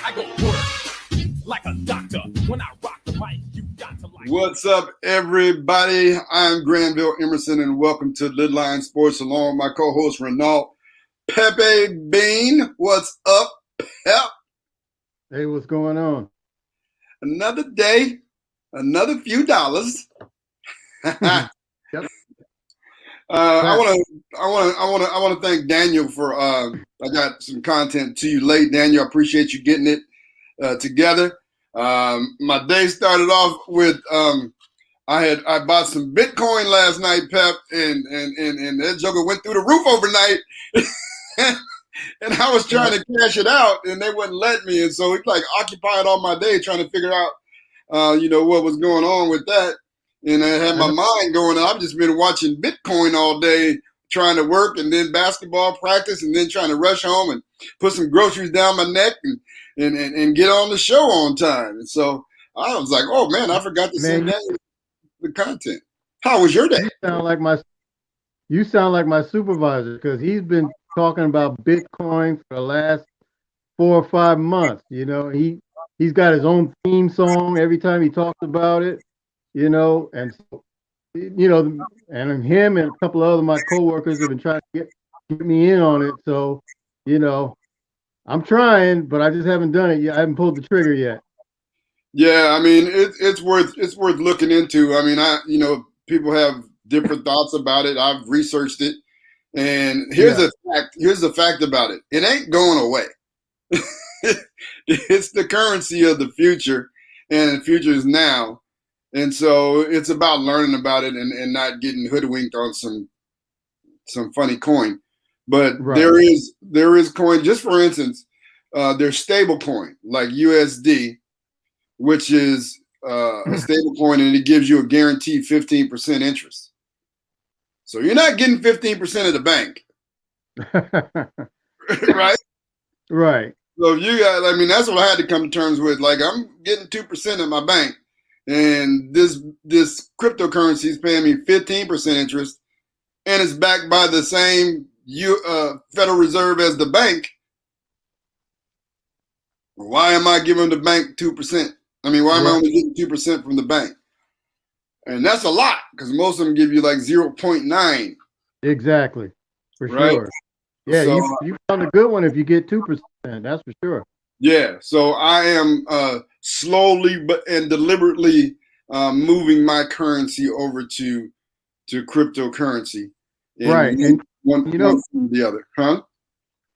I go work like a doctor. When I rock the mic, you got to like. What's up, everybody? I'm Granville Emerson, and welcome to LidLine Sports, along with my co-host Renault. Pepe Bean, what's up, Pep? Hey, what's going on? Another day, another few dollars. Yep. I want to thank Daniel for. I got some content to you late, Daniel. I appreciate you getting it together. My day started off with I bought some Bitcoin last night, Pep, and that joker went through the roof overnight. And I was trying to cash it out, and they wouldn't let me. And so it like occupied all my day trying to figure out, what was going on with that. And I had my mind going. I've just been watching Bitcoin all day, trying to work, and then basketball practice, and then trying to rush home and put some groceries down my neck and get on the show on time. And so I was like, oh man, I forgot to send that the content. How was your day? You sound like my supervisor, because he's been talking about Bitcoin for the last 4 or 5 months. You know, he's got his own theme song every time he talks about it. You know, and so, and him and a couple of other my coworkers have been trying to get me in on it. So, I'm trying, but I just haven't done it yet. I haven't pulled the trigger yet. Yeah, I mean, it's worth looking into. I mean, people have different thoughts about it. I've researched it, and here's the fact about it. It ain't going away. It's the currency of the future, and the future is now. And so it's about learning about it and not getting hoodwinked on some funny coin. But right. there is coin, just for instance, there's stable coin like USD, which is a stable coin, and it gives you a guaranteed 15% interest. So you're not getting 15% of the bank. Right? Right. So if you got, that's what I had to come to terms with. Like, I'm getting 2% of my bank. And this cryptocurrency is paying me 15% interest, and it's backed by the same Federal Reserve as the bank. Why am I giving the bank 2%? Why am I only getting 2% from the bank? And that's a lot, because most of them give you like 0.9. Exactly, for right? Sure. Yeah, so, you found a good one if you get 2%. That's for sure. Yeah, so I am slowly and deliberately moving my currency over to cryptocurrency. Right, and one from the other, huh?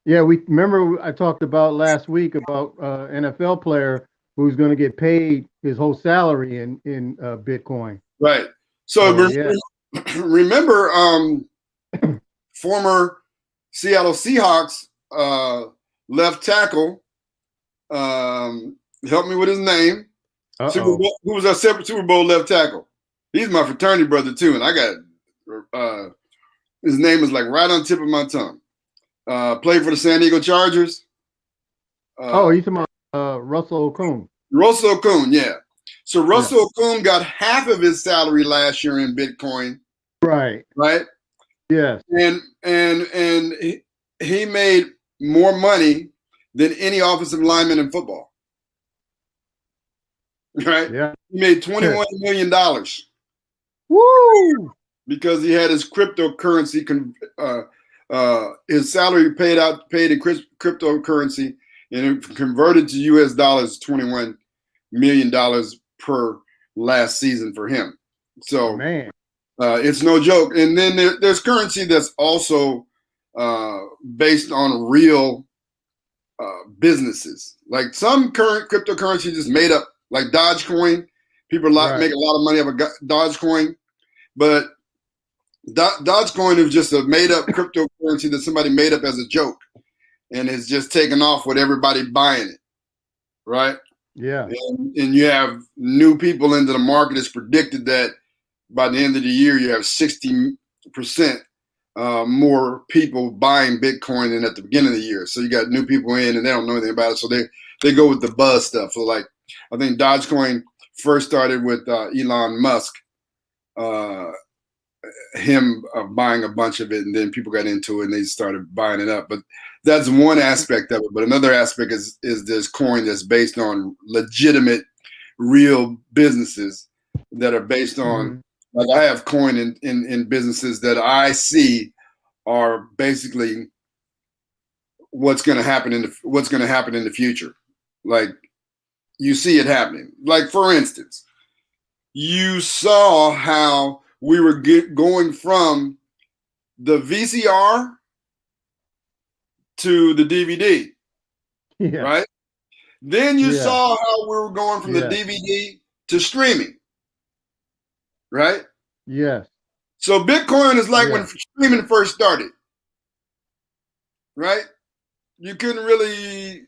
Yeah, we remember I talked about last week about NFL player who's going to get paid his whole salary in Bitcoin. Right. So remember, former Seattle Seahawks left tackle. Help me with his name. Who was our Super Bowl left tackle? He's my fraternity brother too, and I got his name is like right on the tip of my tongue. Played for the San Diego Chargers. He's talking about Russell Okung. Russell Okung, yeah. So Russell Okung got half of his salary last year in Bitcoin. Right. Right. Yes. And he made more money than any offensive lineman in football. Right? Yeah. He made $21 million. Woo! Because he had his cryptocurrency, his salary paid in cryptocurrency, and it converted to US dollars, $21 million per last season for him. So man, it's no joke. And then there's currency that's also based on real businesses. Like some current cryptocurrency just made up, like Dogecoin. People make a lot of money off of Dogecoin, but Dogecoin is just a made up cryptocurrency that somebody made up as a joke, and it's just taken off with everybody buying it, right? Yeah. And you have new people into the market. It's predicted that by the end of the year, you have 60% more people buying Bitcoin than at the beginning of the year. So you got new people in, and they don't know anything about it. So they go with the buzz stuff. So like, I think Dogecoin first started with Elon Musk, him buying a bunch of it, and then people got into it and they started buying it up. But that's one aspect of it. But another aspect is this coin that's based on legitimate, real businesses that are based on. Like I have coin in businesses that I see are basically what's going to happen in the future. Like you see it happening. Like for instance, you saw how we were going from the VCR to the DVD, right? Then you saw how we were going from the DVD to streaming, right? Yes. So Bitcoin is like when streaming first started, right? You couldn't really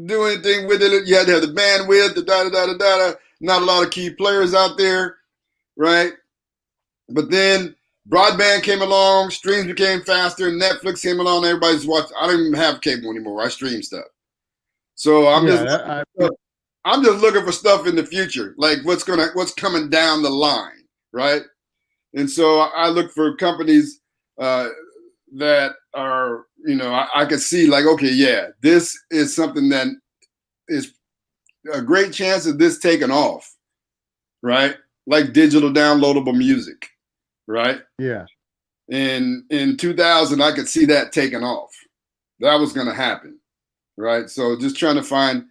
do anything with it. You had to have the bandwidth, the da-da-da-da-da. Not a lot of key players out there, right? But then broadband came along, streams became faster, Netflix came along, everybody's watching. I don't even have cable anymore. I stream stuff. So I'm just looking for stuff in the future, like what's coming down the line, right? And so I look for companies that are, I could see like, okay, yeah, this is something that is a great chance of this taking off, right? Like digital downloadable music, right? Yeah. In 2000, I could see that taking off. That was going to happen, right? So just trying to find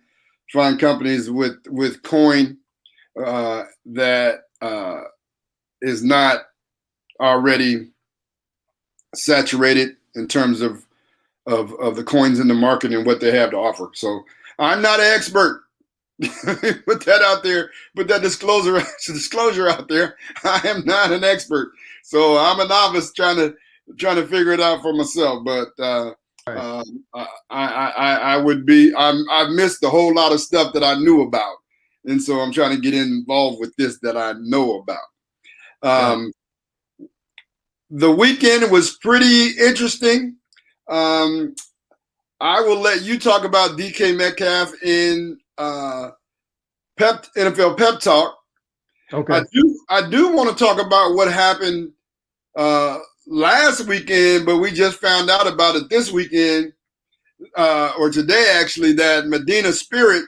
companies with coin that is not already saturated in terms of the coins in the market and what they have to offer. So I'm not an expert. Put that out there. Put that disclosure out there. I am not an expert. So I'm a novice trying to figure it out for myself. But I've missed a whole lot of stuff that I knew about. And so I'm trying to get involved with this that I know about. The weekend was pretty interesting. I will let you talk about DK Metcalf in NFL Pep Talk. Okay. I do want to talk about what happened last weekend, but we just found out about it this weekend or today actually, that Medina Spirit,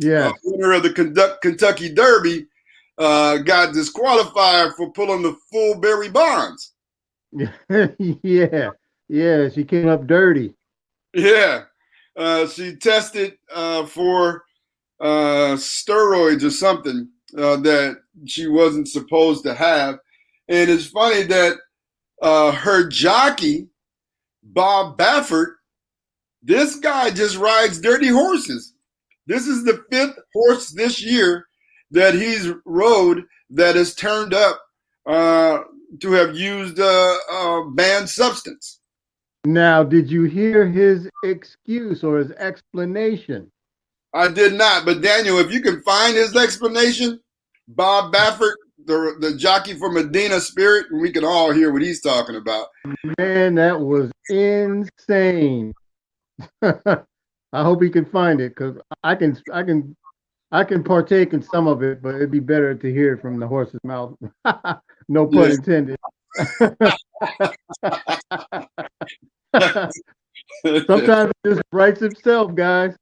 winner of the Kentucky Derby, got disqualified for pulling the full Barry Bonds. Yeah, she came up dirty. Yeah, she tested for steroids or something that she wasn't supposed to have. And it's funny that her jockey, Bob Baffert, this guy just rides dirty horses. This is the 5th horse this year that he's rode that is turned up to have used a banned substance. Now, did you hear his excuse or his explanation? I did not, but Daniel, if you can find his explanation, Bob Baffert, the jockey for Medina Spirit, and we can all hear what he's talking about. Man, that was insane. I hope he can find it, because I can partake in some of it, but it'd be better to hear it from the horse's mouth. No pun intended. Sometimes it just writes itself, guys.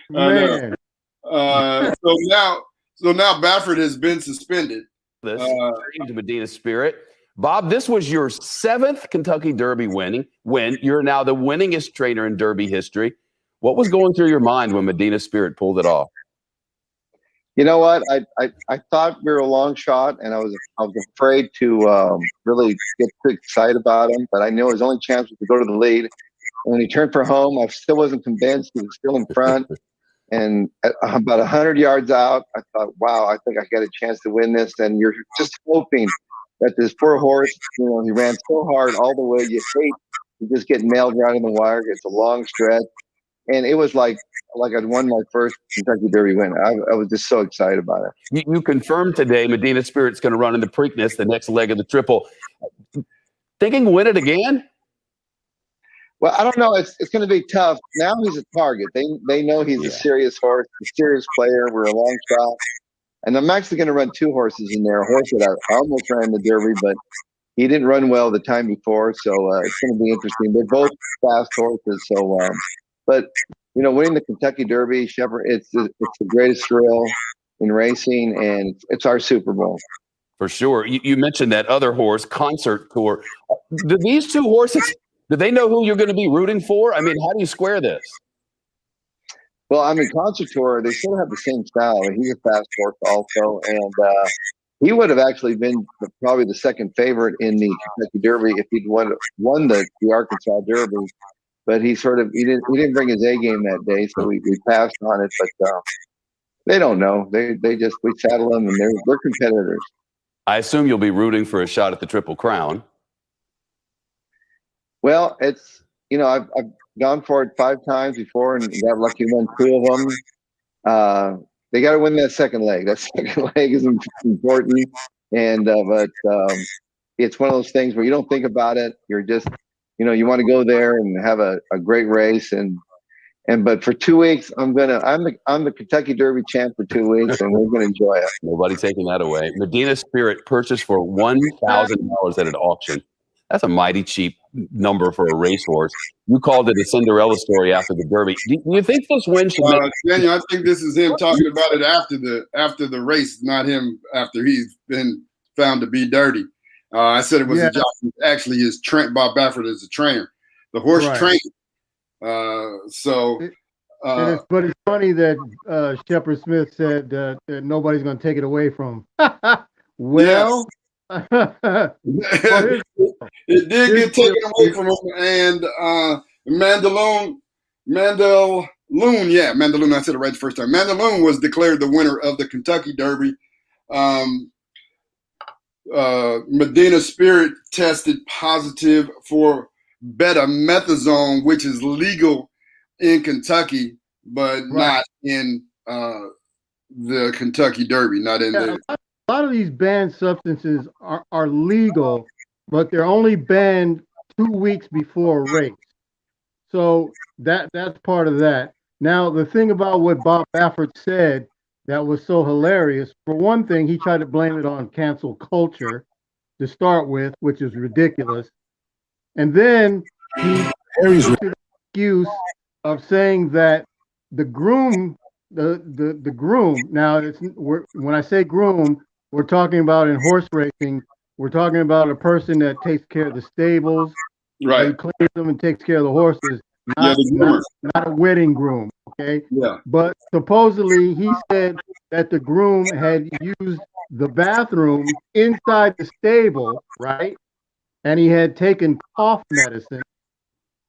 Man. So now Baffert has been suspended. To Medina Spirit. Bob, this was your 7th Kentucky Derby win. You're now the winningest trainer in Derby history. What was going through your mind when Medina Spirit pulled it off? You know what? I thought we were a long shot, and I was afraid to really get too excited about him. But I knew his only chance was to go to the lead. And when he turned for home, I still wasn't convinced. He was still in front. And at about 100 yards out, I thought, wow, I think I got a chance to win this. And you're just hoping that this poor horse, he ran so hard all the way. You hate to just get nailed right in the wire. It's a long stretch. And it was like I'd won my first Kentucky Derby win. I was just so excited about it. You confirmed today Medina Spirit's going to run in the Preakness, the next leg of the Triple. Thinking win it again? Well, I don't know. It's going to be tough. Now he's a target. They know he's a serious horse, a serious player. We're a long shot. And I'm actually going to run 2 horses in there. A horse that I almost ran the Derby, but he didn't run well the time before, so it's going to be interesting. They're both fast horses, so but winning the Kentucky Derby, Shepherd, it's the greatest thrill in racing, and it's our Super Bowl. For sure. You mentioned that other horse, Concert Tour. Do these two horses, do they know who you're going to be rooting for? I mean, how do you square this? Well, I mean, Concert Tour, they sort of have the same style. He's a fast horse also, and he would have actually been probably the second favorite in the Kentucky Derby if he'd won the Arkansas Derby. But he didn't bring his A game that day, so we passed on it. But they don't know. We saddle them, and they're competitors. I assume you'll be rooting for a shot at the Triple Crown. Well, it's I've gone for it 5 times before and got lucky to win 2 of them. They got to win that second leg. That second leg is important, and but it's one of those things where you don't think about it. You're just you want to go there and have a great race, but for 2 weeks I'm the Kentucky Derby champ for 2 weeks, and we're gonna enjoy it. Nobody taking that away. Medina Spirit purchased for $1,000 at an auction. That's a mighty cheap number for a racehorse. You called it a Cinderella story after the Derby. Do you think this win should make Daniel, I think this is him talking about it after the race, not him after he's been found to be dirty. I said it was a jockey. Actually, Bob Baffert is a trainer. The horse trained. But it's funny that Shepard Smith said that nobody's going to take it away from him. Well, it did get taken away from him, and Mandaloon, I said it right the first time. Mandaloon was declared the winner of the Kentucky Derby. Medina Spirit tested positive for betamethasone, which is legal in Kentucky, but not in the Kentucky Derby, not in the. A lot of these banned substances are legal, but they're only banned 2 weeks before a race. So that's part of that. Now, the thing about what Bob Baffert said that was so hilarious, for one thing, he tried to blame it on cancel culture to start with, which is ridiculous. And then he used the excuse of saying that the groom, the groom. Now, when I say groom, we're talking about in horse racing. We're talking about a person that takes care of the stables, right? Cleans them and takes care of the horses. Not a wedding groom, okay? Yeah. But supposedly he said that the groom had used the bathroom inside the stable, right? And he had taken cough medicine,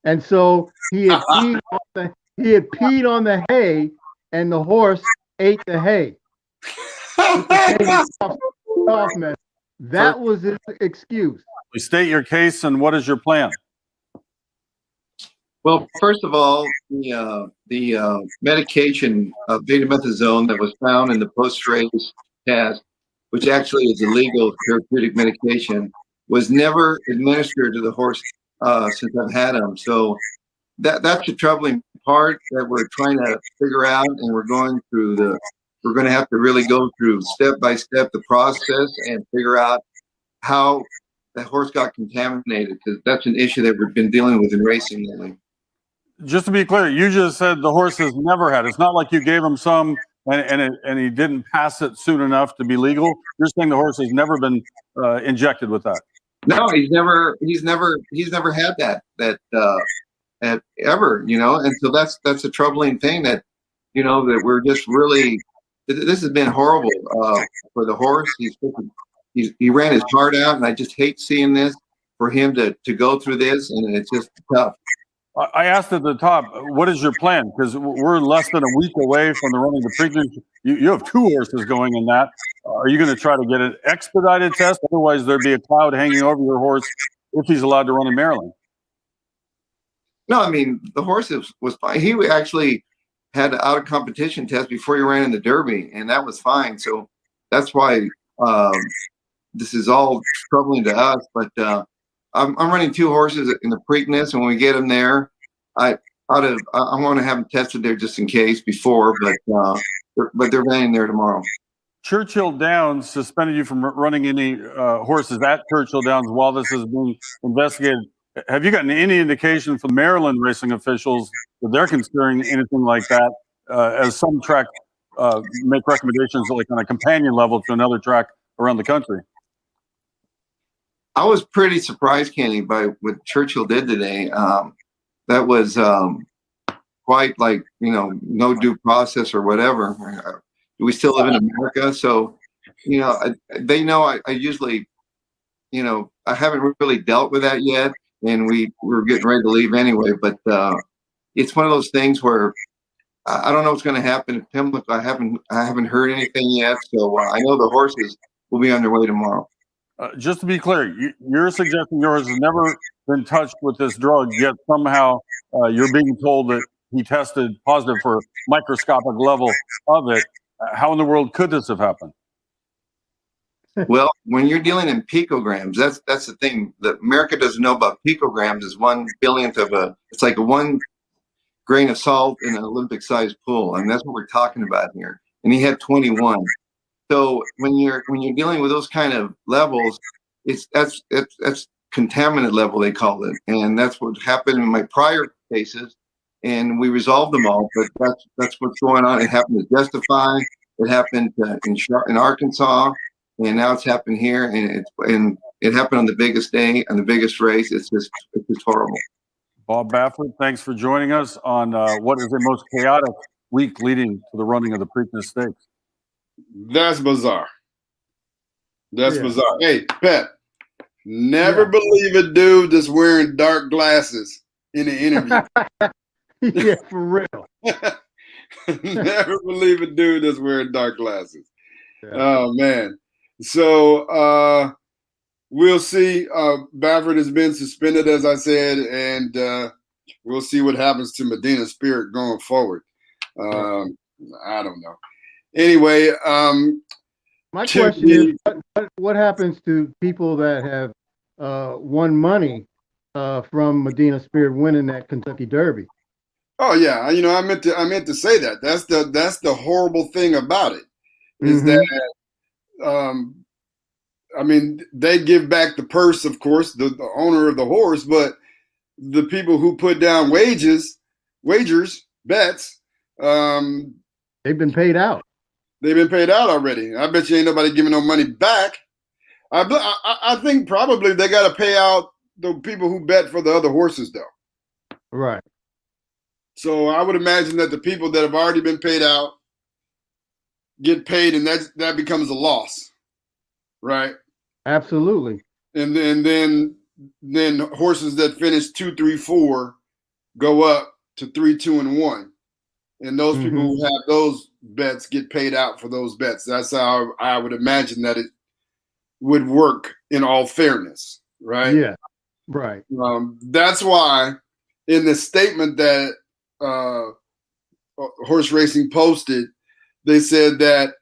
and so he had peed on the hay, and the horse ate the hay. Cough medicine. That was his excuse. State your case, and what is your plan? Well, first of all, the medication of betamethasone that was found in the post-race test, which actually is a legal therapeutic medication, was never administered to the horse since I've had him. So that's the troubling part that we're trying to figure out, and we're going to have to really go through step by step the process and figure out how the horse got contaminated, because that's an issue that we've been dealing with in racing lately. Just to be clear, you just said the horse has never had. It's not like you gave him some and he didn't pass it soon enough to be legal. You're saying the horse has never been injected with that. No, he's never had that ever, and so that's a troubling thing that we're just really. This has been horrible for the horse. He ran his heart out, and I just hate seeing this for him to go through this, and it's just tough. I asked at the top, what is your plan? Because we're less than a week away from the running of the Preakness. You have 2 horses going in that. Are you going to try to get an expedited test? Otherwise, there'd be a cloud hanging over your horse if he's allowed to run in Maryland. No, I mean, the horse was fine. He actually had an out-of-competition test before he ran in the Derby, and that was fine. So that's why this is all troubling to us. But I'm running 2 horses in the Preakness, and when we get them there, I want to have them tested there just in case before. But they're running there tomorrow. Churchill Downs suspended you from running any horses at Churchill Downs while this is being investigated. Have you gotten any indication from Maryland racing officials that they're considering anything like that, as some track make recommendations like on a companion level to another track around the country? I was pretty surprised, Kenny, by what Churchill did today. That was quite like, no due process or whatever. We still live in America, so they know I usually, I haven't really dealt with that yet, and we're getting ready to leave anyway. But it's one of those things where I don't know what's going to happen in Pimlico. I haven't heard anything yet, so I know the horses will be on their way tomorrow. Just to be clear, you're suggesting yours has never been touched with this drug, yet somehow you're being told that he tested positive for microscopic level of it. How in the world could this have happened? Well, when you're dealing in picograms, that's the thing that America doesn't know about. Picograms is 1/1000th of it's like a 1 grain of salt in an Olympic-sized pool, and that's what we're talking about here. And he had 21. So when you're dealing with those kind of levels, that's contaminant level, they call it, and that's what happened in my prior cases, and we resolved them all. But that's what's going on. It happened to Justify. It happened in Arkansas, and now it's happened here, and it happened on the biggest day, on the biggest race. It's just horrible. Bob Baffert, thanks for joining us on what is the most chaotic week leading to the running of the Preakness Stakes. That's bizarre. That's bizarre. Hey, Pep, never believe a dude that's wearing dark glasses in an interview. Yeah, for real. Never believe a dude that's wearing dark glasses. Yeah. Oh, man. So we'll see. Baffert has been suspended, as I said, and we'll see what happens to Medina Spirit going forward. I don't know. Anyway, my question is, what happens to people that have won money from Medina Spirit winning that Kentucky Derby? Oh yeah, I meant to say that. That's the horrible thing about it is that they give back the purse, of course, the owner of the horse, but the people who put down wagers, bets, they've been paid out. They've been paid out already. I bet you ain't nobody giving no money back. I think probably they got to pay out the people who bet for the other horses, though. Right. So I would imagine that the people that have already been paid out get paid, and that becomes a loss, right? Absolutely. And then horses that finish 2, 3, 4 go up to 3, 2, and 1. And those people who have those bets get paid out for those bets. That's how I would imagine that it would work in all fairness, right? Yeah, right. That's why in the statement that Horse Racing posted, they said that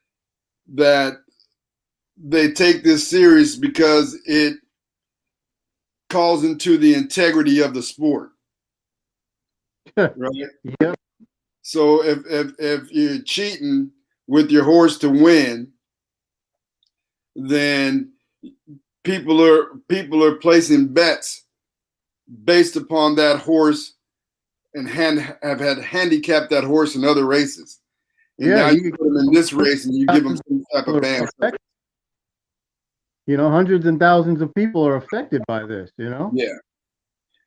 they take this serious because it calls into the integrity of the sport, right? Yep. So if you're cheating with your horse to win, then people are placing bets based upon that horse and have had handicapped that horse in other races. And now you put them in this race and you give them some type of ban. Hundreds and thousands of people are affected by this, Yeah.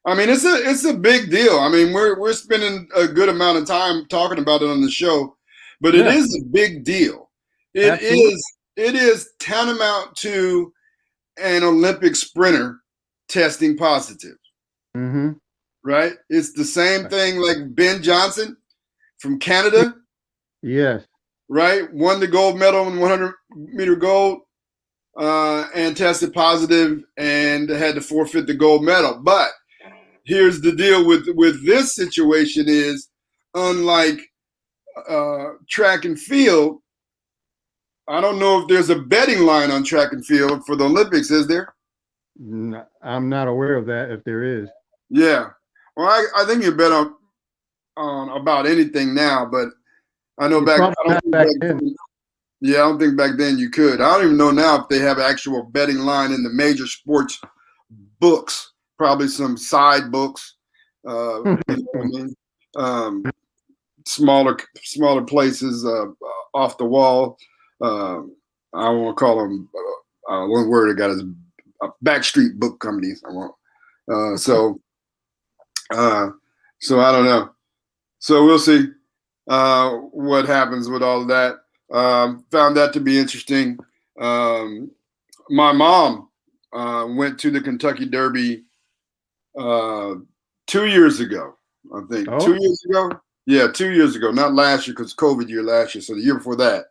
I mean, it's a big deal. I mean, we're spending a good amount of time talking about it on the show, but it is a big deal. It is tantamount to an Olympic sprinter testing positive. Mm-hmm. Right? It's the same thing like Ben Johnson from Canada. Yes. Right? Won the gold medal in 100-meter gold and tested positive and had to forfeit the gold medal. But here's the deal with this situation is, unlike track and field, I don't know if there's a betting line on track and field for the Olympics, is there? No, I'm not aware of that, if there is. Yeah. Well, I think you bet on about anything now, but I know back then. Yeah, I don't think back then you could. I don't even know now if they have an actual betting line in the major sports books. Probably some side books. You know what I mean? Smaller places off the wall. I don't want to call them one word I got is backstreet book companies. I want so I don't know. So we'll see what happens with all of that. Found that to be interesting. My mom went to the Kentucky Derby 2 years ago, I think. Oh. 2 years ago? Yeah, 2 years ago. Not last year because COVID year last year. So the year before that,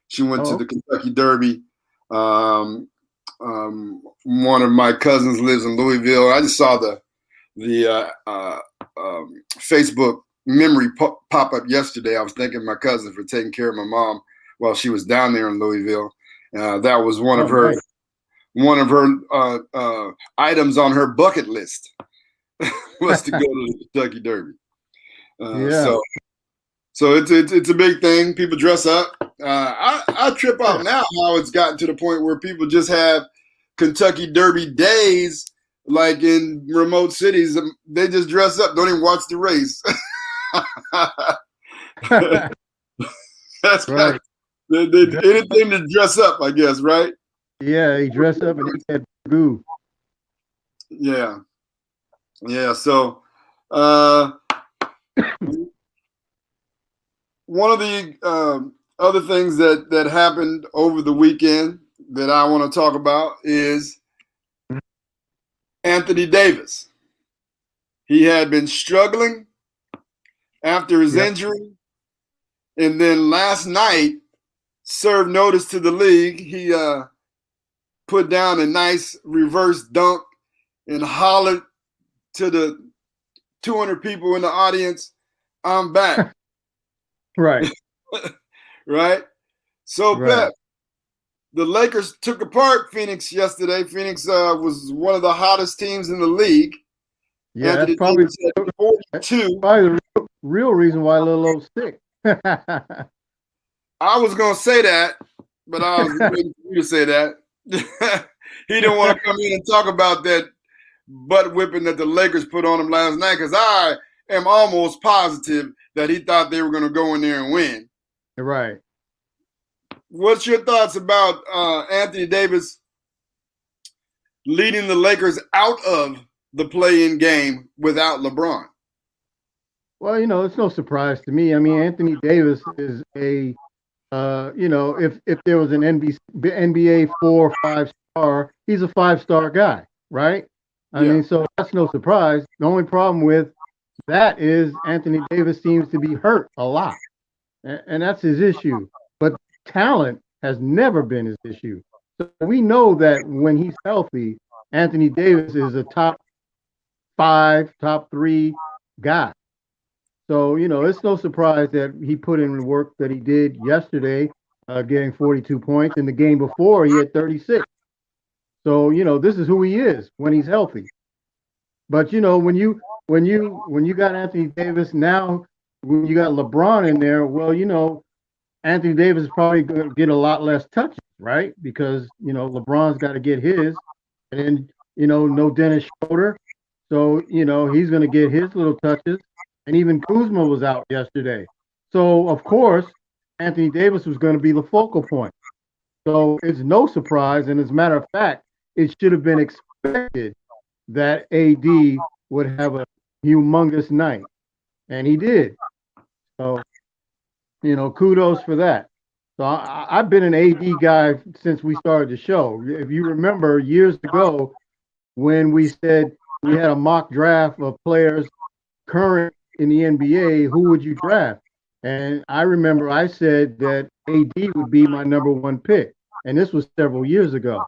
she went to the Kentucky Derby. One of my cousins lives in Louisville. I just saw the Facebook memory pop up yesterday. I was thanking my cousin for taking care of my mom while she was down there in Louisville. That was one of her items on her bucket list was to go to the Kentucky Derby. So it's a big thing. People dress up. I trip out now how it's gotten to the point where people just have Kentucky Derby days, like in remote cities. They just dress up, don't even watch the race. That's right. Anything to dress up, I guess, right? Yeah, he dressed up and he had goo. Yeah. So, one of the other things that happened over the weekend that I want to talk about is Anthony Davis. He had been struggling after his injury, and then last night served notice to the league. He put down a nice reverse dunk and hollered to the 200 people in the audience, "I'm back." Right. Right. So, Right. Pep, the Lakers took apart Phoenix yesterday. Phoenix was one of the hottest teams in the league. Yeah, Anthony that's probably, Davis had 42. probably the real reason why Lil O's sick. I was going to say that, but I was waiting for you to say that. He didn't want to come in and talk about that butt whipping that the Lakers put on him last night, because I am almost positive that he thought they were going to go in there and win. Right. What's your thoughts about Anthony Davis leading the Lakers out of the play-in game without LeBron? Well, it's no surprise to me. I mean, Anthony Davis is a, if there was an NBA 4 or 5 star, he's a 5-star guy, right? I mean, so that's no surprise. The only problem with that is Anthony Davis seems to be hurt a lot, and that's his issue. But talent has never been his issue. So we know that when he's healthy, Anthony Davis is a top 5, top 3 guy. So, it's no surprise that he put in the work that he did yesterday, getting 42 points. In the game before, he had 36. So, this is who he is when he's healthy. But, when you got Anthony Davis, now when you got LeBron in there, well, Anthony Davis is probably going to get a lot less touches, right? Because, LeBron's got to get his. And, no Dennis Schroeder. So, he's going to get his little touches. And even Kuzma was out yesterday. So, of course, Anthony Davis was going to be the focal point. So it's no surprise. And as a matter of fact, it should have been expected that AD would have a humongous night. And he did. So, kudos for that. So I've been an AD guy since we started the show. If you remember years ago when we said we had a mock draft of players current in the NBA, who would you draft? And I remember I said that AD would be my number 1 pick. And this was several years ago.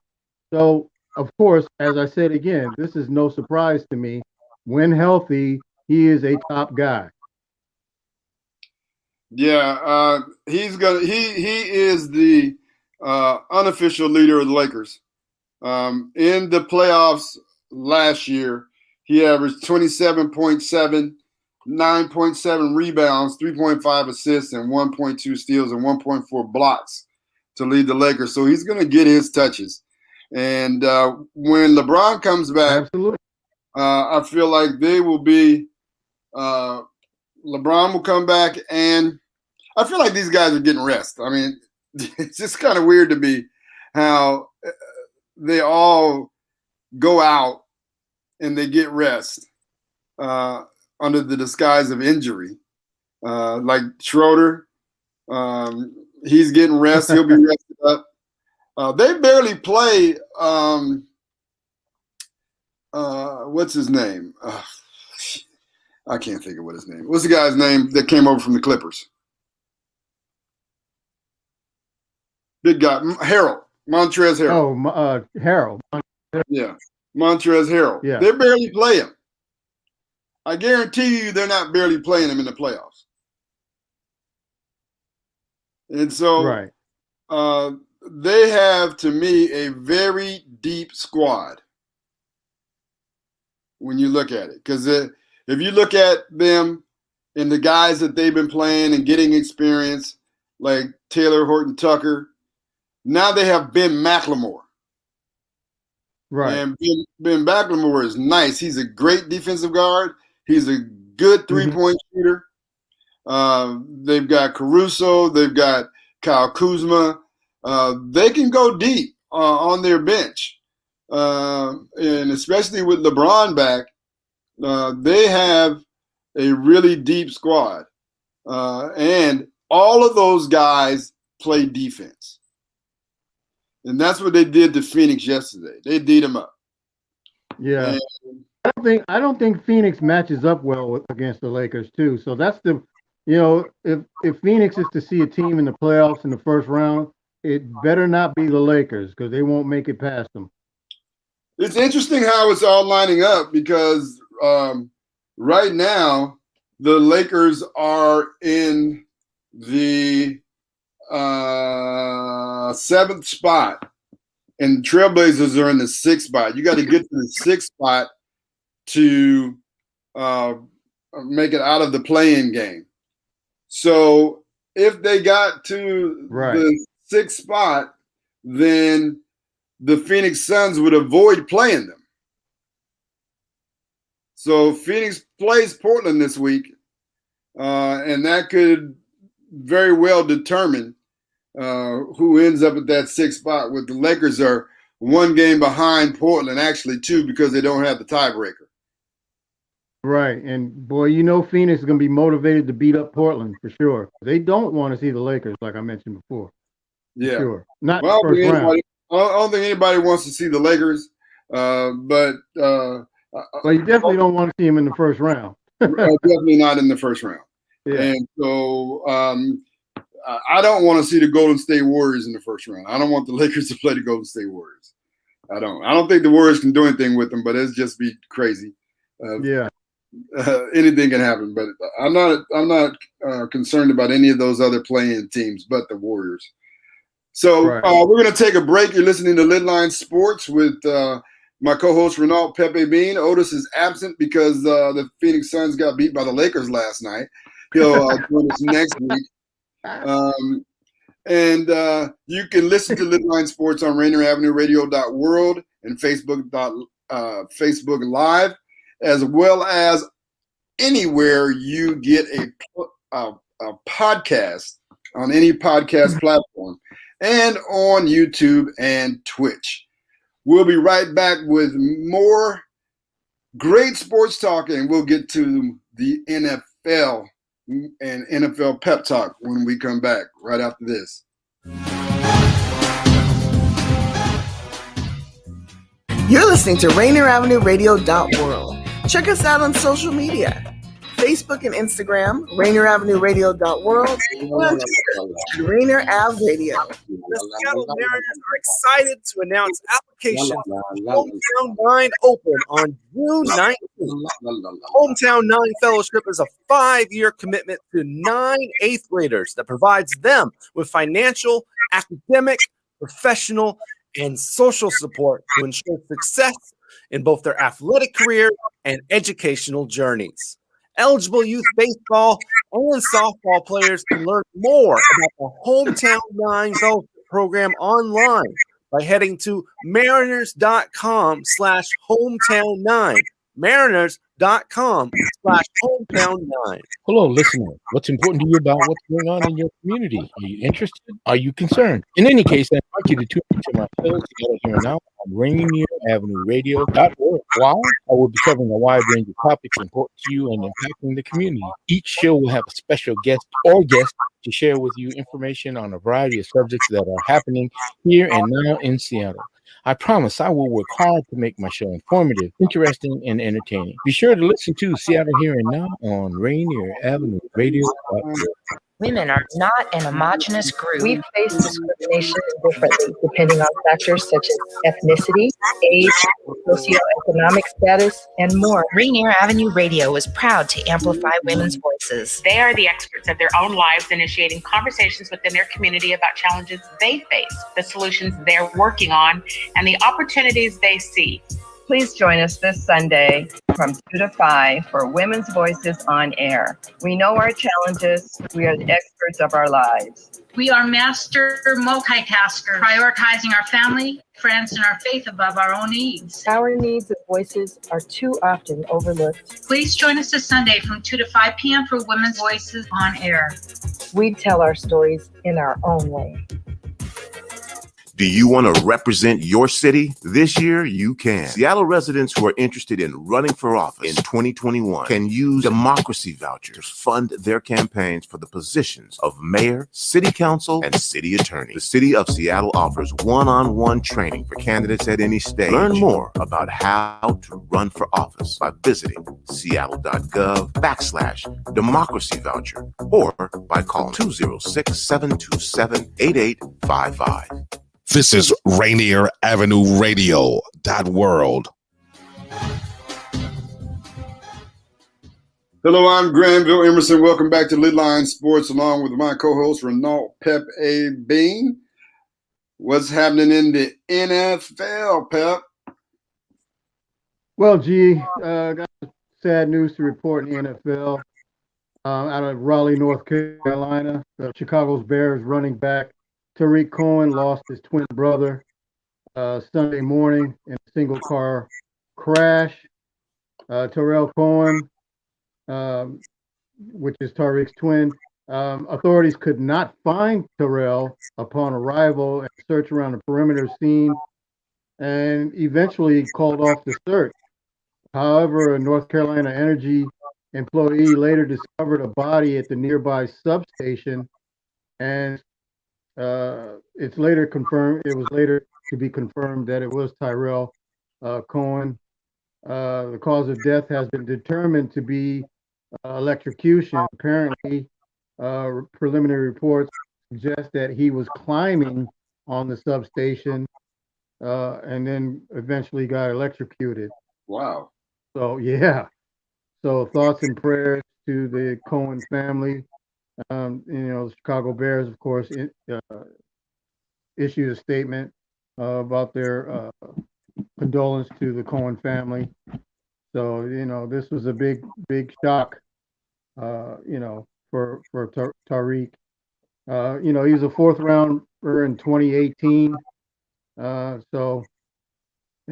So, of course, as I said again, this is no surprise to me. When healthy, he is a top guy. Yeah, he is the unofficial leader of the Lakers. In the playoffs last year, he averaged 27.7, 9.7 rebounds, 3.5 assists, and 1.2 steals and 1.4 blocks to lead the Lakers. So he's going to get his touches. And when LeBron comes back, Absolutely. I feel like they will be LeBron will come back, and I feel like these guys are getting rest. I mean, it's just kind of weird to me how they all go out and they get rest under the disguise of injury. Like Schroeder, he's getting rest. He'll be rested up. They barely play. What's his name? I can't think of what his name. What's the guy's name that came over from the Clippers? Big guy, Montrezl Harrell. Oh, Harold. Yeah, Montrezl Harrell. Yeah. They barely play him. I guarantee you they're not barely playing him in the playoffs. And so Right. they have, to me, a very deep squad when you look at it. Because if you look at them and the guys that they've been playing and getting experience, like Taylor Horton-Tucker, now they have Ben McLemore. Right. And Ben McLemore is nice. He's a great defensive guard. He's a good three-point shooter. They've got Caruso. They've got Kyle Kuzma. They can go deep on their bench. And especially with LeBron back, they have a really deep squad. And all of those guys play defense. And that's what they did to Phoenix yesterday. They beat them up. Yeah. And I don't think Phoenix matches up well against the Lakers too. So that's the, if Phoenix is to see a team in the playoffs in the first round, it better not be the Lakers because they won't make it past them. it's interesting how it's all lining up because right now the Lakers are in the 7th spot and Trailblazers are in the 6th spot. You got to get to the 6th spot to make it out of the play-in game. So if they got to the 6th spot, then the Phoenix Suns would avoid playing them. So Phoenix plays Portland this week, and that could very well determine who ends up at that 6th spot. With the Lakers are 1 game behind Portland, actually 2 because they don't have the tiebreaker. Right. And boy, Phoenix is going to be motivated to beat up Portland for sure. They don't want to see the Lakers, like I mentioned before. Yeah. Sure. Not Well, first round. I don't think anybody wants to see the Lakers, but Well, you definitely don't want to see them in the first round. definitely not in the first round. Yeah. And so I don't want to see the Golden State Warriors in the first round. I don't want the Lakers to play the Golden State Warriors. I don't think the Warriors can do anything with them, but it's just be crazy. Yeah. Anything can happen, but I'm not concerned about any of those other playing teams but the Warriors. So we're going to take a break. You're listening to LidLine Sports with my co-host Renault Pepe Bean. Otis is absent because the Phoenix Suns got beat by the Lakers last night. He'll join us next week. And you can listen to LidLine Sports on Rainier Avenue Radio.world and Facebook Live, as well as anywhere you get a podcast on any podcast platform and on YouTube and Twitch. We'll be right back with more great sports talk, and we'll get to the NFL and NFL Pep Talk when we come back right after this. You're listening to Rainier Avenue Radio.world. Check us out on social media. Facebook and Instagram, Rainier Avenue Radio.world, and Rainier Ave Radio. The Seattle Mariners are excited to announce applications for Hometown 9 Open on June 19th. Hometown 9 Fellowship is a 5-year commitment to 9 8th graders that provides them with financial, academic, professional, and social support to ensure success in both their athletic career and educational journeys. Eligible youth baseball and softball players can learn more about the Hometown 9 Fellowship program online by heading to mariners.com/hometown9. Mariners.com/hometown9. Hello, listener. What's important to you about what's going on in your community? Are you interested? Are you concerned? In any case, I invite you to tune into my show together here and now on Rainier Avenue Radio.org. Why? I will be covering a wide range of topics important to you and impacting the community. Each show will have a special guest or guest to share with you information on a variety of subjects that are happening here and now in Seattle. I promise I will work hard to make my show informative, interesting, and entertaining. Be sure to listen to Seattle Here and Now on Rainier Avenue Radio. Women are not an homogenous group. We face discrimination differently depending on factors such as ethnicity, age, socioeconomic status, and more. Rainier Avenue Radio is proud to amplify women's voices. They are the experts of their own lives, initiating conversations within their community about challenges they face, the solutions they're working on, and the opportunities they see. Please join us this Sunday from 2 to 5 for Women's Voices on Air. We know our challenges. We are the experts of our lives. We are master multitaskers, prioritizing our family, friends, and our faith above our own needs. Our needs and voices are too often overlooked. Please join us this Sunday from 2 to 5 p.m. for Women's Voices on Air. We tell our stories in our own way. Do you want to represent your city? This year, you can. Seattle residents who are interested in running for office in 2021 can use democracy vouchers to fund their campaigns for the positions of mayor, city council, and city attorney. The city of Seattle offers one-on-one training for candidates at any stage. Learn more about how to run for office by visiting seattle.gov/democracy voucher or by calling 206-727-8855. This is Rainier Avenue Radio.world. Hello, I'm Granville Emerson. Welcome back to LidLine Sports along with my co-host Renault Pepe. What's happening in the NFL, Pep? Well, got sad news to report in the NFL. Out of Raleigh, North Carolina, the Chicago's Bears running back Tariq Cohen lost his twin brother Sunday morning in a single car crash. Terrell Cohen, which is Tariq's twin, authorities could not find Terrell upon arrival and search around the perimeter scene and eventually called off the search. However, a North Carolina Energy employee later discovered a body at the nearby substation, and it was later to be confirmed that it was Tyrell Cohen. The cause of death has been determined to be electrocution. Apparently, preliminary reports suggest that he was climbing on the substation and then eventually got electrocuted. Wow. So, yeah. So thoughts and prayers to the Cohen family. The Chicago Bears, of course, issued a statement about their condolence to the Cohen family. So, this was a big shock, for Tariq. He was a fourth rounder in 2018. And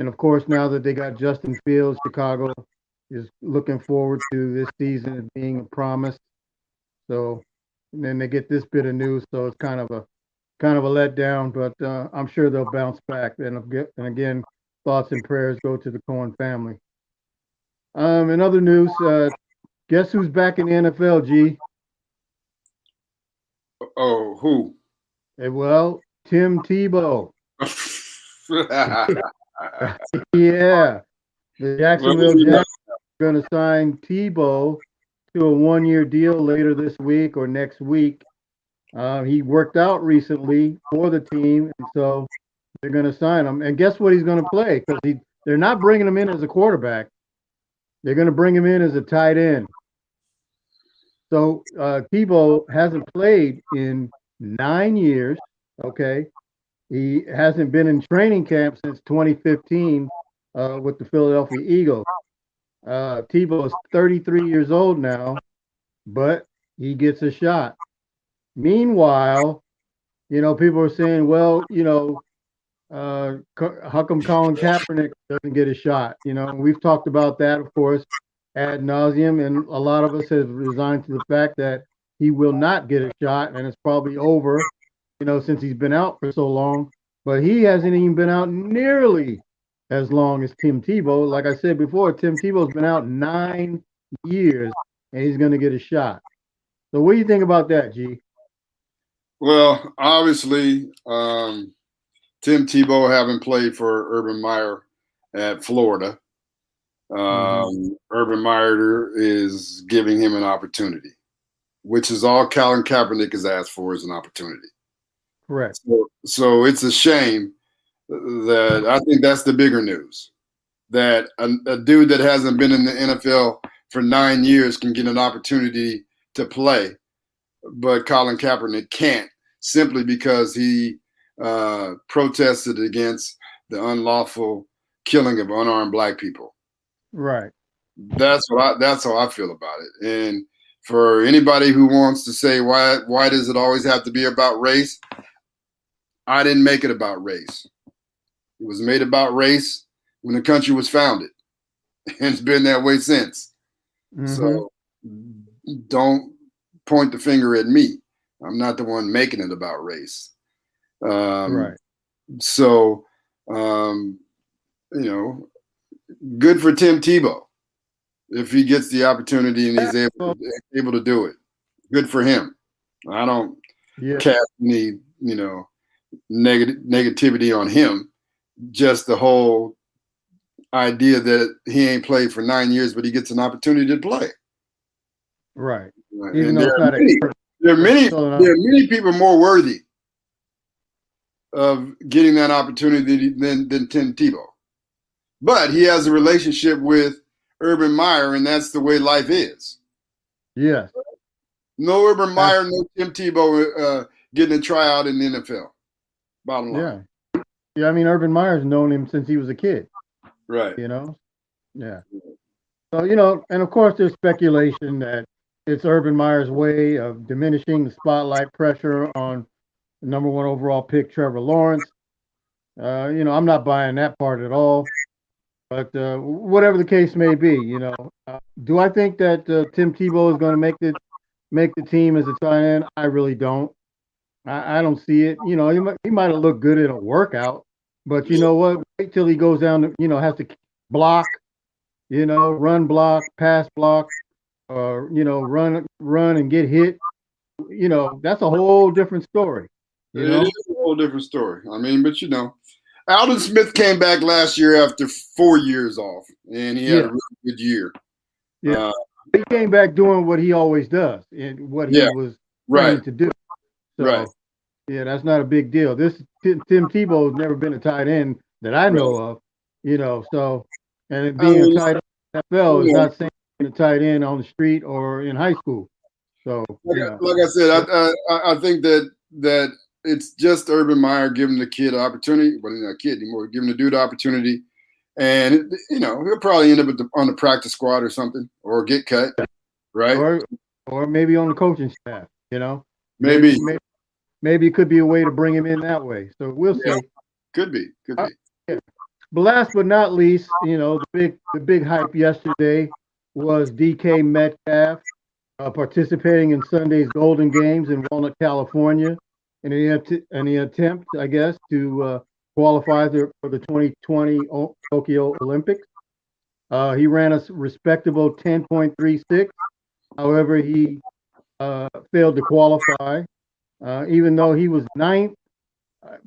of course, now that they got Justin Fields, Chicago is looking forward to this season being a promise. So, and then they get this bit of news, so it's kind of a letdown, but I'm sure they'll bounce back. And again, thoughts and prayers go to the Cohen family. In other news, guess who's back in the NFL, G? Oh, who? Well, Tim Tebow. Yeah, the Jacksonville Jaguars are going to sign Tebow to a one-year deal later this week or next week. He worked out recently for the team, and so they're going to sign him. And guess what he's going to play? Because they're not bringing him in as a quarterback. They're going to bring him in as a tight end. So Tebow hasn't played in 9 years, okay? He hasn't been in training camp since 2015 with the Philadelphia Eagles. Tebow is 33 years old now, but he gets a shot. Meanwhile, people are saying, well, how come Colin Kaepernick doesn't get a shot? And we've talked about that, of course, ad nauseum, and a lot of us have resigned to the fact that he will not get a shot, and it's probably over, since he's been out for so long. But he hasn't even been out nearly as long as Tim Tebow. Like I said before, Tim Tebow's been out 9 years, and he's going to get a shot. So what do you think about that, G? Well, obviously, Tim Tebow having played for Urban Meyer at Florida, Urban Meyer is giving him an opportunity, which is all Colin Kaepernick has asked for, is an opportunity. Correct. So it's a shame that I think that's the bigger news, that a dude that hasn't been in the NFL for 9 years can get an opportunity to play, but Colin Kaepernick can't, simply because he protested against the unlawful killing of unarmed Black people. Right. That's how I feel about it. And for anybody who wants to say why does it always have to be about race, I didn't make it about race. It was made about race when the country was founded, and it's been that way since. So don't point the finger at me. I'm not the one making it about race. Right. So, good for Tim Tebow if he gets the opportunity and he's able to do it. Good for him. I don't cast any, negativity on him. Just the whole idea that he ain't played for 9 years, but he gets an opportunity to play. Right. And there are many people more worthy of getting that opportunity than Tim Tebow. But he has a relationship with Urban Meyer, and that's the way life is. Yes. No Urban Meyer, no Tim Tebow getting a tryout in the NFL. Bottom line. Yeah, I mean, Urban Meyer's known him since he was a kid. Right. Yeah. So, and of course there's speculation that it's Urban Meyer's way of diminishing the spotlight pressure on the number 1 overall pick, Trevor Lawrence. I'm not buying that part at all. But whatever the case may be, do I think that Tim Tebow is going to make the team as a tight end? I really don't. I don't see it. He might have looked good in a workout, but you know what? Wait till he goes down to, has to block, run block, pass block, or, run and get hit. That's a whole different story. It is a whole different story. I mean, but Alden Smith came back last year after 4 years off, and he had a really good year. Yeah, he came back doing what he always does and what he was trying to do. So, that's not a big deal. This Tim Tebow has never been a tight end that I know of, So, and being a tight end in the NFL is not saying being a tight end on the street or in high school. So, like I said, I think that it's just Urban Meyer giving the kid an opportunity. Well, he's not a kid anymore. Giving the dude an opportunity, and he'll probably end up on the practice squad or something, or get cut, right? Or maybe on the coaching staff. Maybe it could be a way to bring him in that way. So we'll see. Could be. Yeah. But last but not least, the big hype yesterday was DK Metcalf participating in Sunday's Golden Games in Walnut, California, in the attempt, I guess, to qualify for the 2020 Tokyo Olympics. He ran a respectable 10.36. However, he failed to qualify. Even though he was 9th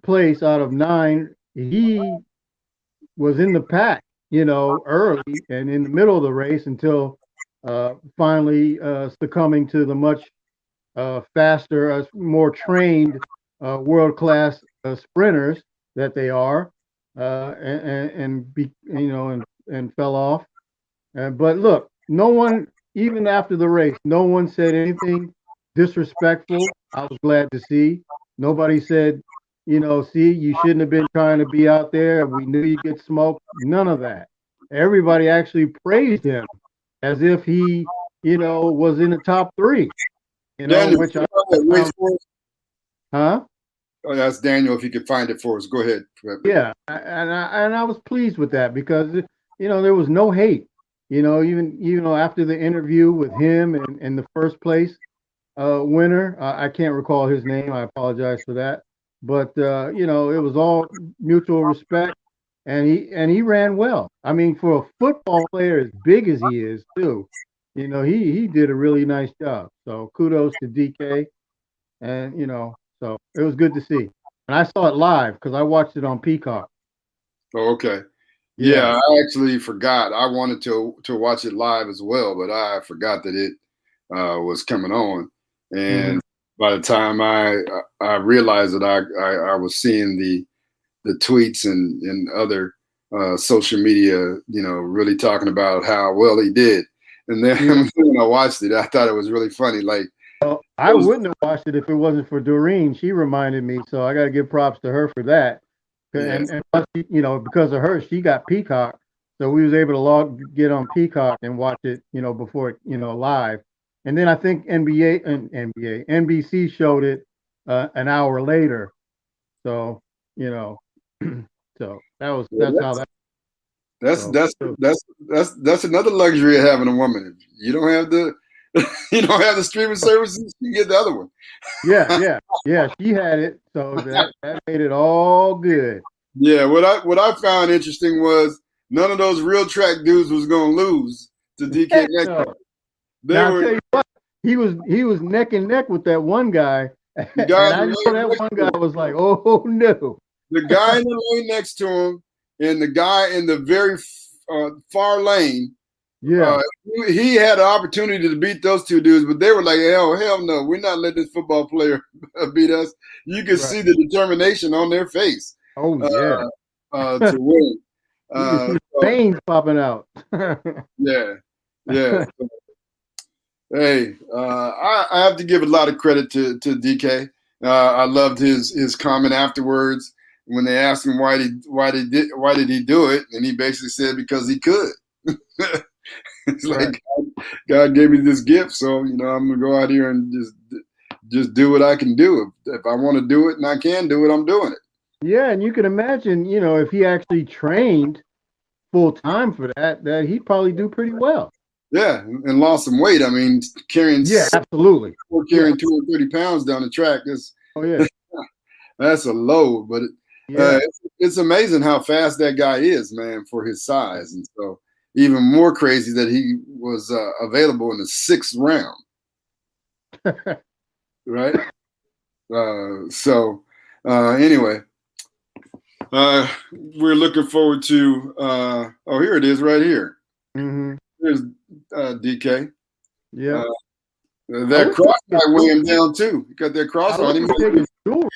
place out of 9, he was in the pack, early and in the middle of the race until finally succumbing to the much faster, more trained world-class sprinters that they are, and fell off. But look, no one, even after the race, no one said anything disrespectful. I was glad to see. Nobody said, see, you shouldn't have been trying to be out there. We knew you'd get smoked. None of that. Everybody actually praised him as if he, was in the top 3. Daniel, Which huh? ask Daniel if he could find it for us. Go ahead. Yeah, and I was pleased with that because there was no hate. Even after the interview with him and the first place winner, I can't recall his name. I apologize for that. But it was all mutual respect, and he ran well. I mean, for a football player as big as he is, too, he did a really nice job. So kudos to DK, and so it was good to see. And I saw it live because I watched it on Peacock. Oh, okay. Yeah, I actually forgot. I wanted to watch it live as well, but I forgot that it was coming on. And by the time I realized that I was seeing the tweets and other social media, really talking about how well he did. And then when I watched it, I thought it was really funny. Like, I wouldn't have watched it if it wasn't for Doreen. She reminded me, so I got to give props to her for that. Yes. And plus, because of her, she got Peacock, so we was able to get on Peacock and watch it, before it, live. And then I think NBC showed it an hour later. So so that's how that. That's another luxury of having a woman. You don't have the streaming services. You get the other one. Yeah. She had it, so that made it all good. Yeah, what I found interesting was none of those real track dudes was gonna lose to DK Metcalf. Now, I'll tell you what, he was neck and neck with that one guy. And I know that one guy was like, oh no. The guy in the lane next to him and the guy in the very far lane. Yeah, he had an opportunity to beat those two dudes, but they were like, hell no, we're not letting this football player beat us. You could see the determination on their face. Oh yeah, to win. You can see veins popping out. Yeah. Hey, I have to give a lot of credit to DK. I loved his comment afterwards when they asked him why did he do it, and he basically said because he could. It's like God gave me this gift, so I'm gonna go out here and just do what I can do. If I want to do it and I can do it, I'm doing it. Yeah, and you can imagine, if he actually trained full time for that he'd probably do pretty well. Yeah, and lost some weight. I mean, carrying absolutely. Carrying 230 pounds down the track is that's a load, but it's amazing how fast that guy is, man, for his size, and so. Even more crazy that he was available in the 6th round, right? Anyway, we're looking forward to. Here it is, right here. Mm-hmm. There's DK. Yeah, that cross guy weigh him down too. You got that cross on him. That's 2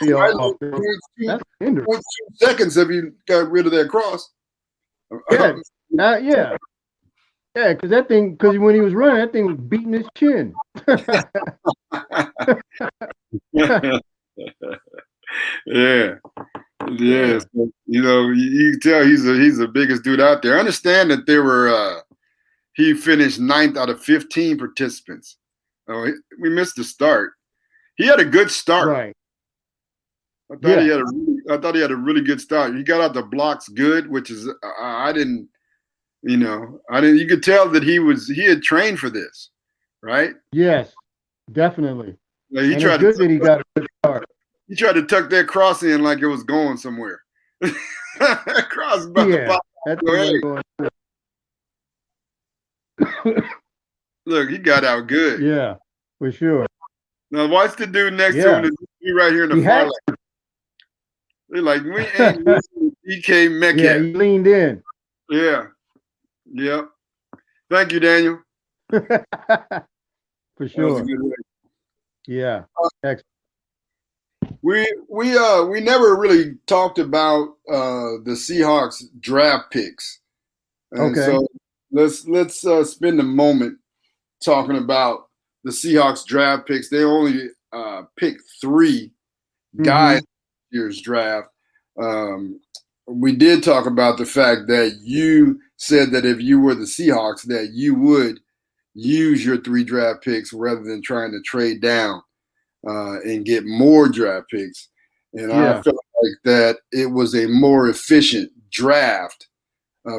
seconds if you got rid of that cross. Yeah, because when he was running, that thing was beating his chin. Yeah. So, you can tell he's the biggest dude out there. I understand that there were he finished 9th out of 15 participants. We missed the start. He had a good start. Right. I thought he had a really good start. He got out the blocks good, which is I didn't. You could tell that he had trained for this, right? Yes, definitely. He tried to tuck that cross in like it was going somewhere. Cross about the box. Look, he got out good. Yeah, for sure. Now watch the dude next to him. He right here in the far lane. They're like, we ain't listening to DK Metcalf. Yeah, he leaned in. Yeah. Yep. Thank you, Daniel. For sure. Yeah. We never really talked about the Seahawks draft picks. And so let's spend a moment talking about the Seahawks draft picks. They only picked 3 guys in this year's draft. We did talk about the fact that you said that if you were the Seahawks, that you would use your 3 draft picks rather than trying to trade down and get more draft picks. And I felt like that it was a more efficient draft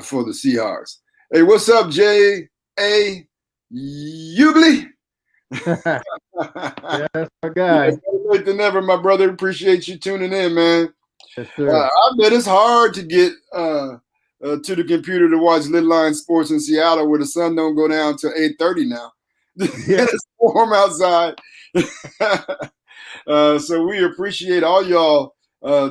for the Seahawks. Hey, what's up, J.A. Ugly? Yeah, that's my guy. Yeah, better than ever, my brother. Appreciate you tuning in, man. Yes, sir. I bet it's hard to get to the computer to watch LidLine Sports in Seattle, where the sun don't go down till 8:30 now. Yeah. It's warm outside. So we appreciate all y'all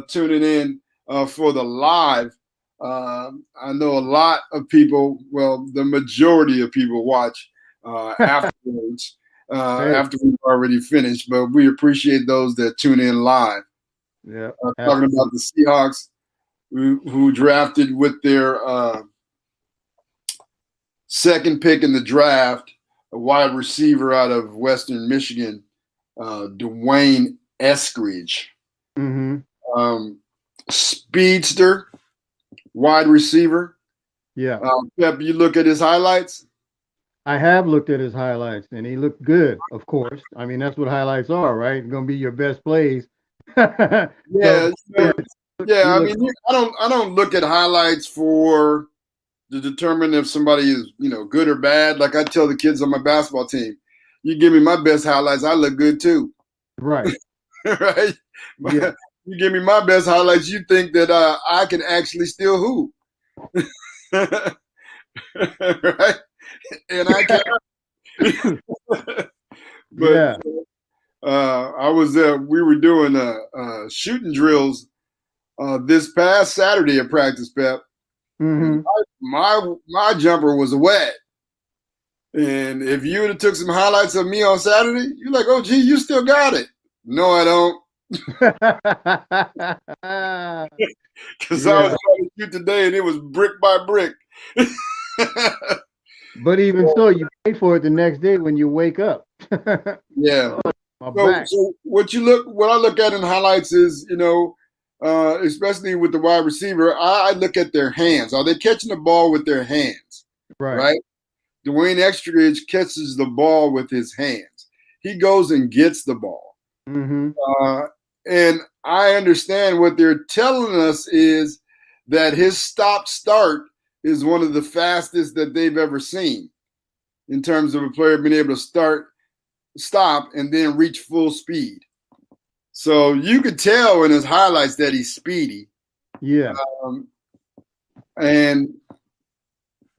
tuning in for the live. I know a lot of people, well, the majority of people watch afterwards. After we've already finished, but we appreciate those that tune in live. Yeah, talking about the Seahawks who drafted with their second pick in the draft, a wide receiver out of Western Michigan, Dwayne Eskridge. Mm-hmm. Speedster, wide receiver. Yeah. Pep, you look at his highlights? I have looked at his highlights, and he looked good, of course. I mean, that's what highlights are, right? Going to be your best plays. Yeah, yeah. I mean, I don't look at highlights to determine if somebody is, good or bad. Like I tell the kids on my basketball team, you give me my best highlights, I look good too. Right. Right. Yeah. You give me my best highlights, you think that I can actually still hoop. Right. And I can't. But yeah. I was we were doing shooting drills this past Saturday at practice, Pep. Mm-hmm. My jumper was wet. And if you would have took some highlights of me on Saturday, you're like, oh, gee, you still got it. No, I don't. Because I was trying to shoot today, and it was brick by brick. But even so, you pay for it the next day when you wake up. Yeah. So what I look at in highlights is, especially with the wide receiver, I look at their hands. Are they catching the ball with their hands? Right? Dwayne Eskridge catches the ball with his hands. He goes and gets the ball. Mm-hmm. And I understand what they're telling us is that his stop-start is one of the fastest that they've ever seen in terms of a player being able to stop, and then reach full speed. So you could tell in his highlights that he's speedy. Yeah. And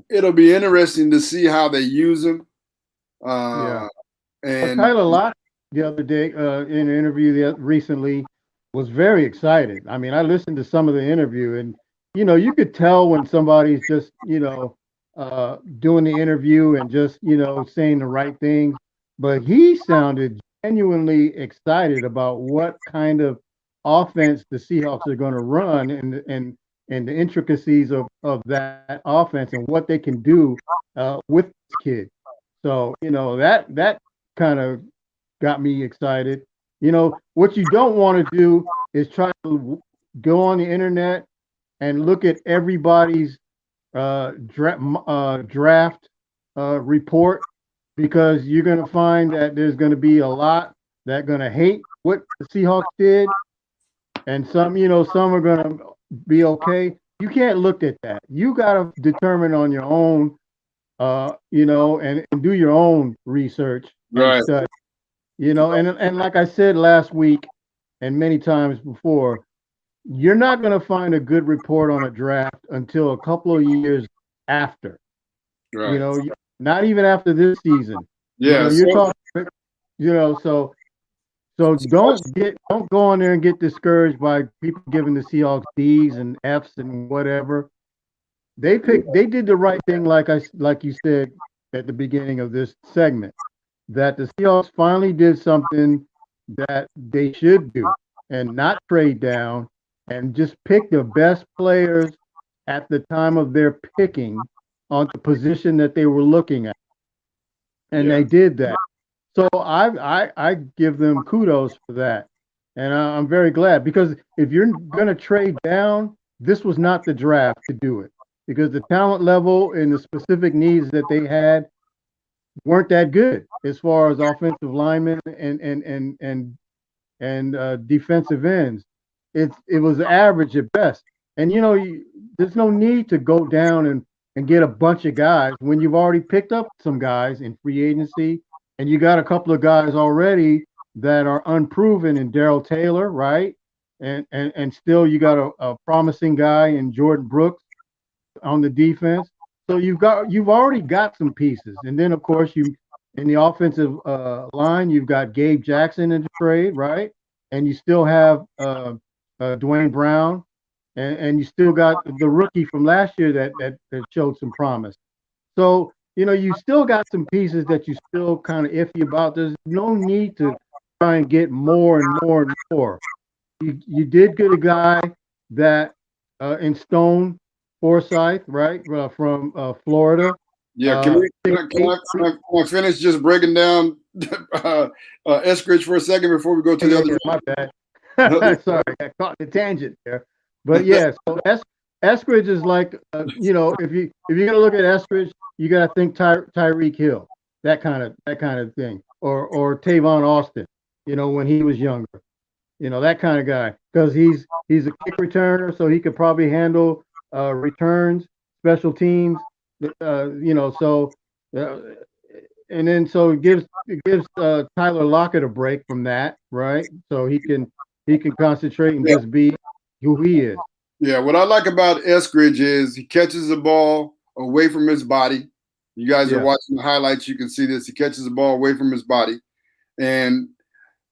it'll be interesting to see how they use him. And Tyler Lott the other day in an interview recently was very excited. I mean, I listened to some of the interview, and you could tell when somebody's just doing the interview and just saying the right things. But he sounded genuinely excited about what kind of offense the Seahawks are going to run and the intricacies of that offense and what they can do with this kid. So, that kind of got me excited. What you don't want to do is try to go on the internet and look at everybody's draft report, because you're going to find that there's going to be a lot that are going to hate what the Seahawks did, and some are going to be okay. You can't look at that. You got to determine on your own, and do your own research. Right. Study, and like I said last week and many times before, you're not going to find a good report on a draft until a couple of years after. Right. Not even after this season. Yeah. You're talking. So don't go on there and get discouraged by people giving the Seahawks D's and F's and whatever. They did the right thing, like you said at the beginning of this segment, that the Seahawks finally did something that they should do and not trade down and just pick the best players at the time of their picking on the position that they were looking at. And they did that. So I give them kudos for that. And I'm very glad, because if you're going to trade down, this was not the draft to do it, because the talent level and the specific needs that they had weren't that good as far as offensive linemen and defensive ends. it was average at best. And there's no need to go down and get a bunch of guys when you've already picked up some guys in free agency, and you got a couple of guys already that are unproven in Darrell Taylor, right? And still you got a promising guy in Jordan Brooks on the defense. So you've already got some pieces. And then of course in the offensive line, you've got Gabe Jackson in the trade, right? And you still have Dwayne Brown, and you still got the rookie from last year that showed some promise. So you still got some pieces that you still kind of iffy about. There's no need to try and get more and more and more. You did get a guy that in Stone Forsythe, right, from Florida. Yeah, can I finish just breaking down Eskridge for a second before we go to the other? My bad. Sorry, I caught the tangent there. But yeah, so Eskridge is like, if you're gonna look at Eskridge, you gotta think Tyreek Hill, that kind of thing, or Tavon Austin, when he was younger, that kind of guy, because he's a kick returner, so he could probably handle returns, special teams, so it gives Tyler Lockett a break from that, right? So he can concentrate and just be who he is. Yeah, what I like about Eskridge is he catches the ball away from his body. You guys are watching the highlights, you can see this. He catches the ball away from his body, and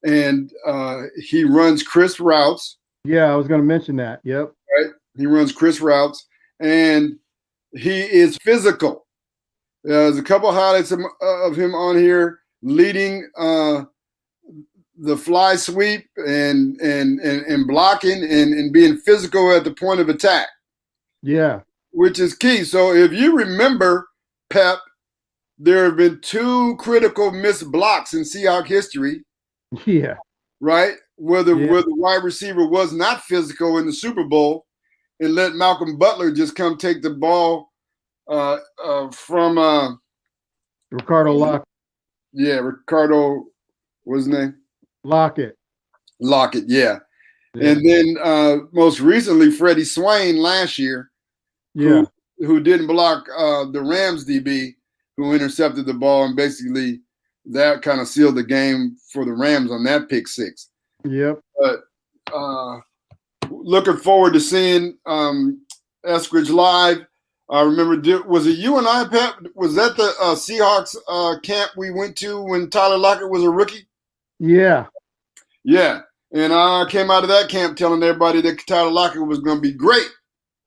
he runs crisp routes. Yeah, I was going to mention that. Yep. Right. He runs crisp routes, and he is physical. There's a couple highlights of him on here leading the fly sweep and blocking and being physical at the point of attack. Yeah. Which is key. So if you remember, Pep, there have been 2 critical missed blocks in Seahawk history. Yeah. Right? Where the wide receiver was not physical in the Super Bowl and let Malcolm Butler just come take the ball from Ricardo Lockett. Yeah, Ricardo, what's his name? Lockett, yeah. And then most recently, Freddie Swain last year, who didn't block the Rams DB, who intercepted the ball, and basically that kind of sealed the game for the Rams on that pick 6. Yep. But looking forward to seeing Eskridge live. I remember, was it you and I, Pep? Was that the Seahawks camp we went to when Tyler Lockett was a rookie? Yeah. Yeah. And I came out of that camp telling everybody that Tyler Lockett was going to be great.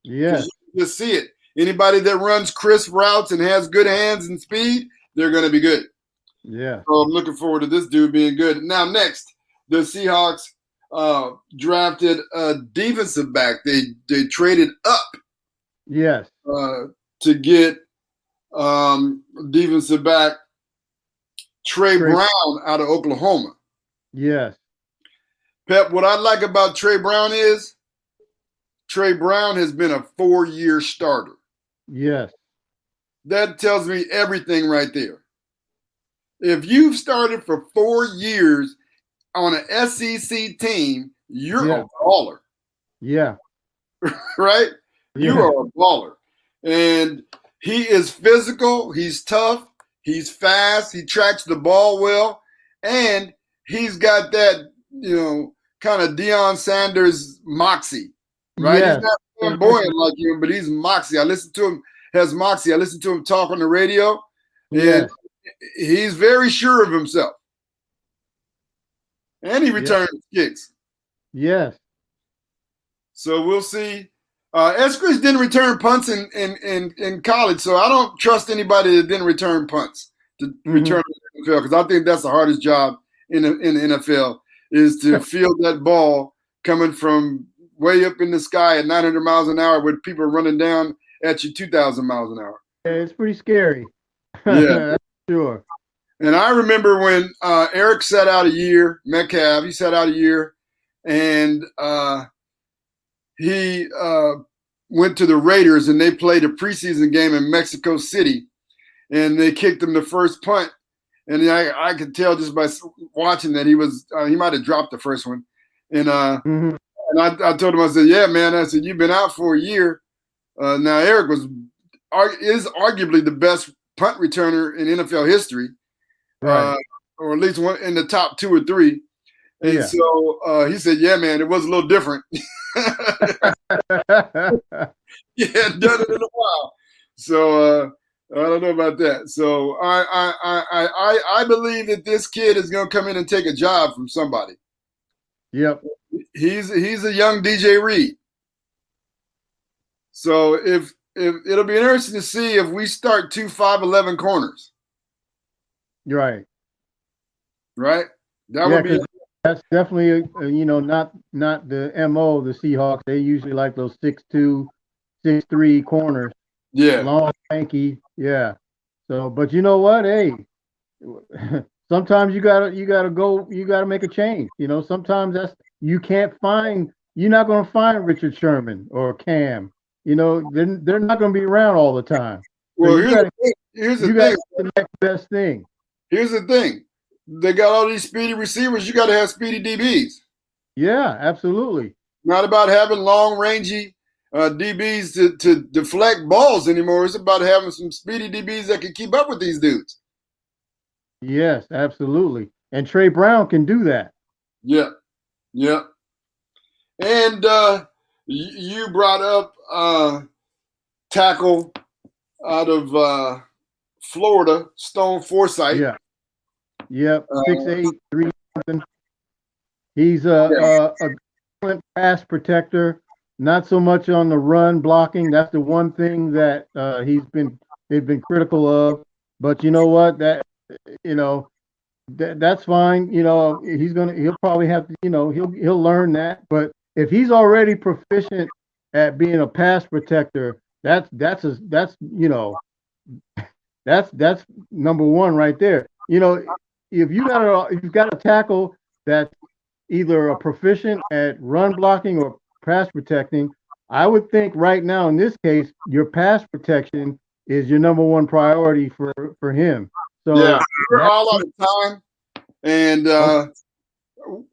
Yeah. Just see it. Anybody that runs crisp routes and has good hands and speed, they're going to be good. Yeah. So I'm looking forward to this dude being good. Now, next, the Seahawks drafted a defensive back. They traded up. Yes. To get defensive back Trey Brown out of Oklahoma. Yes. Pep, what I like about Trey Brown is Trey Brown has been a 4-year starter. Yes. That tells me everything right there. If you've started for 4 years on an SEC team, you're a baller. Yeah. Right? You are a baller. And he is physical. He's tough. He's fast. He tracks the ball well. And he's got that, kind of Deion Sanders moxie, right? Yes. He's not flamboyant like you, but he's moxie. I listen to him talk on the radio. And he's very sure of himself. And he returns kicks. Yes. So we'll see. Eskridge didn't return punts in college, so I don't trust anybody that didn't return punts to return to the NFL, because I think that's the hardest job in the NFL, is to field that ball coming from way up in the sky at 900 miles an hour with people running down at you 2,000 miles an hour. Yeah, it's pretty scary. Yeah. Sure. And I remember when Eric sat out a year, Metcalf, he sat out a year, and he went to the Raiders, and they played a preseason game in Mexico City, and they kicked him the first punt. And I could tell just by watching that he might have dropped the first one. And And I told him, I said, yeah, man. I said, you've been out for a year. Now, Eric is arguably the best punt returner in NFL history, Right. or at least one in the top 2 or 3. And Yeah. so he said, yeah, man, it was a little different. He hadn't done it in a while. So I don't know about that. So I believe that this kid is going to come in and take a job from somebody. Yep. He's a young DJ Reed. So if it'll be interesting to see if we start 2 5'11" corners. Right. Right. That would be. That's definitely not the MO of the Seahawks. They usually like those 6'2", 6'3" corners. Yeah. Long, lanky. Yeah. So, but you know what? Hey, sometimes you gotta make a change. Sometimes you're not gonna find Richard Sherman or Cam. They're not gonna be around all the time. Well, So here's the thing. the next best thing. Here's the thing. They got all these speedy receivers. You got to have speedy DBs. Yeah, absolutely. Not about having long, rangy DBs to deflect balls anymore. It's about having some speedy DBs that can keep up with these dudes. Yes, absolutely. And Trey Brown can do that. Yeah. Yeah. And you brought up tackle out of Florida, Stone Forsythe. Yeah. Yep. 6'8", 3 something. He's a excellent pass protector. Not so much on the run blocking. That's the one thing that they've been critical of. But you know what? That's fine. He'll probably have to. He'll learn that. But if he's already proficient at being a pass protector, that's number one right there. If you've got a tackle that's either a proficient at run blocking or pass protecting, I would think right now in this case your pass protection is your number one priority for him. So yeah, we're all out of time, and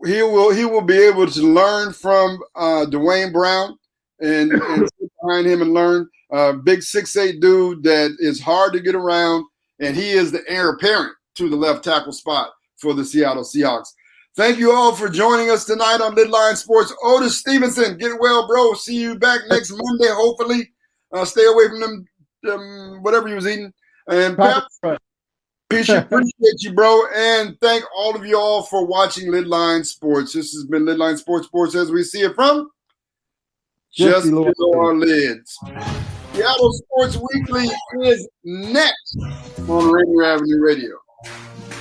he will be able to learn from Dwayne Brown and sit behind him and learn. Big 6'8" dude that is hard to get around, and he is the heir apparent to the left tackle spot for the Seattle Seahawks. Thank you all for joining us tonight on LidLine Sports. Otis Stevenson, get well, bro. See you back next Monday, hopefully. Stay away from them whatever you was eating. And Pep, appreciate you, bro. And thank all of you all for watching LidLine Sports. This has been LidLine Sports as we see it from just below our lids. Seattle Sports Weekly is next on Rainier Avenue Radio.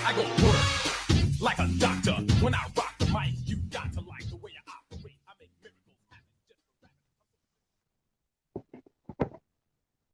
I go work like a doctor when I rock.